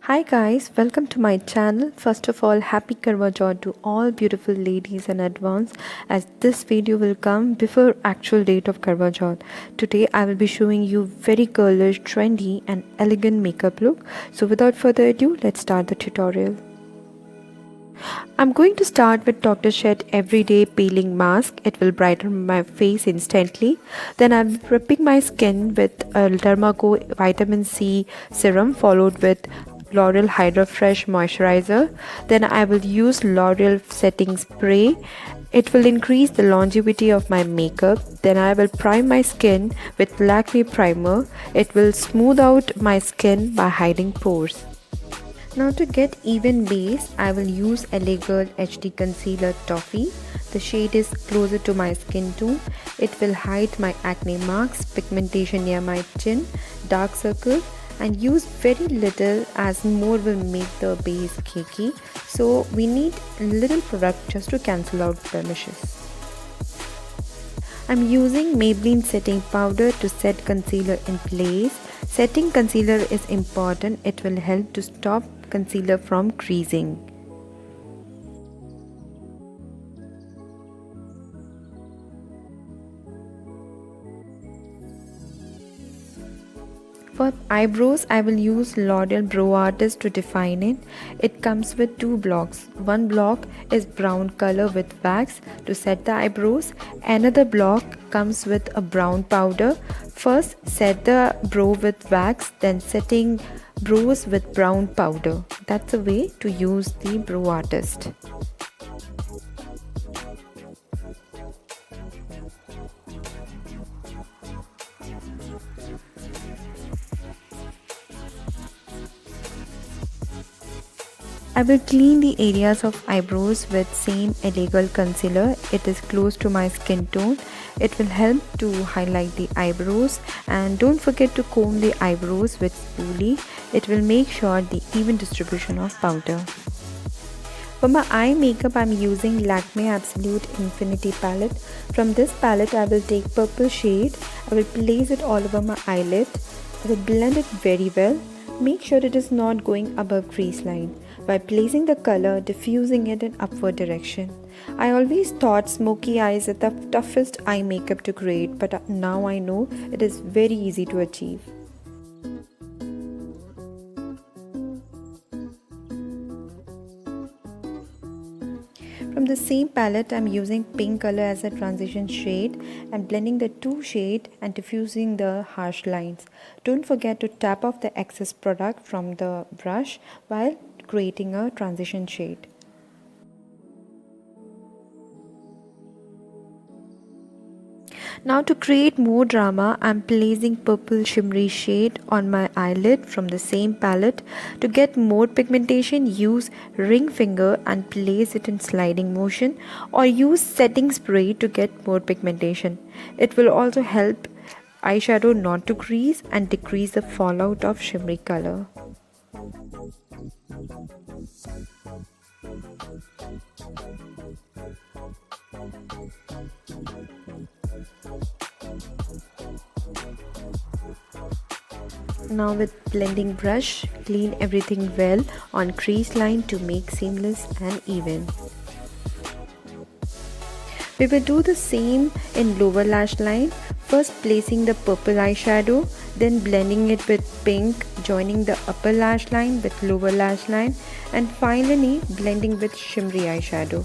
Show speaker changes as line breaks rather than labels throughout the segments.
Hi guys, welcome to my channel. First of all, happy Karwachauth to all beautiful ladies in advance, as this video will come before actual date of Karwachauth. Today I will be showing you very girlish, trendy and elegant makeup look. So without further ado, let's start the tutorial. I'm going to start with Dr. Sheth Everyday Peeling Mask. It will brighten my face instantly. Then I'm prepping my skin with a Dermaco Vitamin C Serum followed with L'Oreal Hydra Fresh Moisturizer. Then I will use L'Oreal Setting Spray. It will increase the longevity of my makeup. Then I will prime my skin with Lakme Primer. It will smooth out my skin by hiding pores. Now to get even base, I will use LA Girl HD Concealer Toffee. The shade is closer to my skin tone. It will hide my acne marks, pigmentation near my chin, dark circles, and use very little as more will make the base cakey. So we need little product just to cancel out blemishes. I'm using Maybelline setting powder to set concealer in place. Setting concealer is important. It will help to stop concealer from creasing. For eyebrows, I will use L'Oreal Brow Artist to define it. It comes with two blocks. One block is brown color with wax to set the eyebrows. Another block comes with a brown powder. First, set the brow with wax, then setting brows with brown powder. That's a way to use the Brow Artist. I will clean the areas of eyebrows with same LA Girl concealer. It is close to my skin tone. It will help to highlight the eyebrows, and don't forget to comb the eyebrows with spoolie. It will make sure the even distribution of powder. For my eye makeup, I am using Lakme Absolute Infinity palette. From this palette, I will take purple shade. I will place it all over my eyelid. I will blend it very well. Make sure it is not going above crease line. By placing the color, diffusing it in upward direction. I always thought smoky eyes are the toughest eye makeup to create, but now I know it is very easy to achieve. From the same palette, I am using pink color as a transition shade and blending the two shades and diffusing the harsh lines. Don't forget to tap off the excess product from the brush while creating a transition shade. Now to create more drama, I am placing purple shimmery shade on my eyelid from the same palette. To get more pigmentation, use ring finger and place it in sliding motion, or use setting spray to get more pigmentation. It will also help eyeshadow not to crease and decrease the fallout of shimmery color. Now with blending brush, clean everything well on crease line to make seamless and even. We will do the same in lower lash line. First placing the purple eyeshadow, then blending it with pink, joining the upper lash line with lower lash line, and finally blending with shimmery eyeshadow.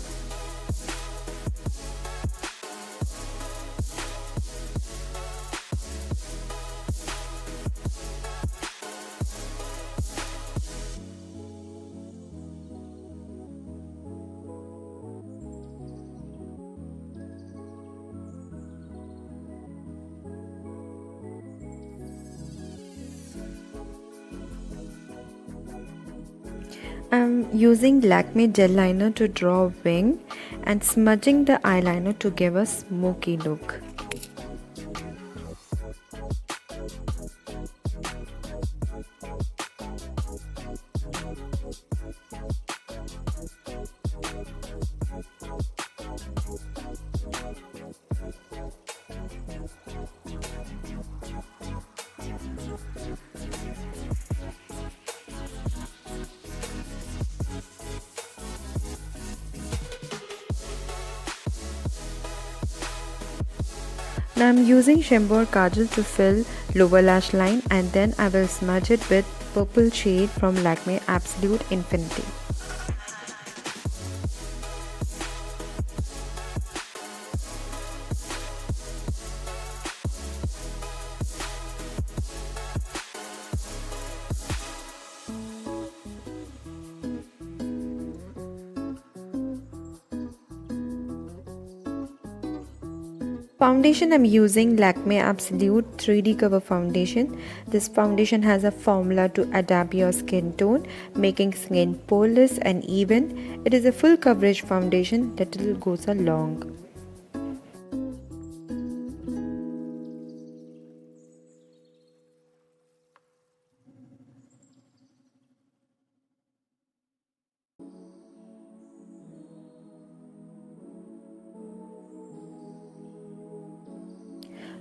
I'm using Lakme gel liner to draw a wing and smudging the eyeliner to give a smoky look. Now I'm using Shimbo Kajal to fill lower lash line, and then I will smudge it with purple shade from Lakme Absolute Infinity. Foundation, I'm using Lakme Absolute 3D Cover Foundation. This foundation has a formula to adapt your skin tone, making skin poreless and even. It is a full coverage foundation that will goes a long.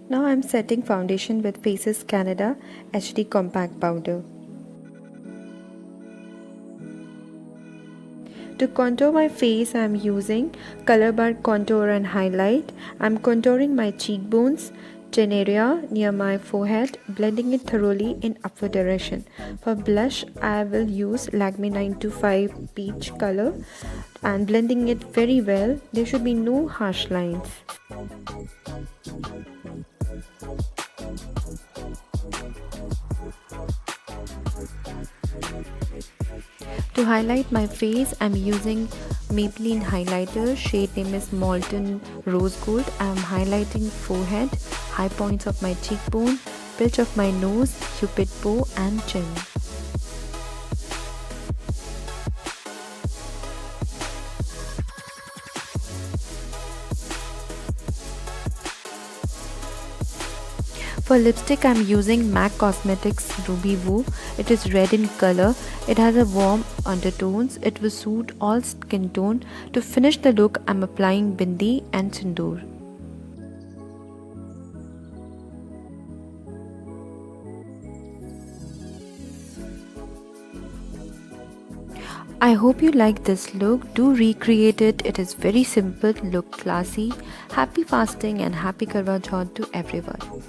Now I'm setting foundation with Faces Canada HD Compact Powder. To contour my face, I am using Color Bar Contour and Highlight. I am contouring my cheekbones, chin area near my forehead, blending it thoroughly in upward direction. For blush, I will use Lakme 925 Peach color and blending it very well. There should be no harsh lines. To highlight my face, I'm using Maybelline highlighter. Shade name is Molten Rose Gold. I'm highlighting forehead, high points of my cheekbone, bridge of my nose, cupid bow and chin. For lipstick, I'm using MAC Cosmetics Ruby Woo. It is red in color. It has a warm undertones. It will suit all skin tone. To finish the look, I'm applying bindi and sindoor. I hope you like this look. Do recreate it. It is very simple, look classy. Happy fasting and happy Karwa Chauth to everyone.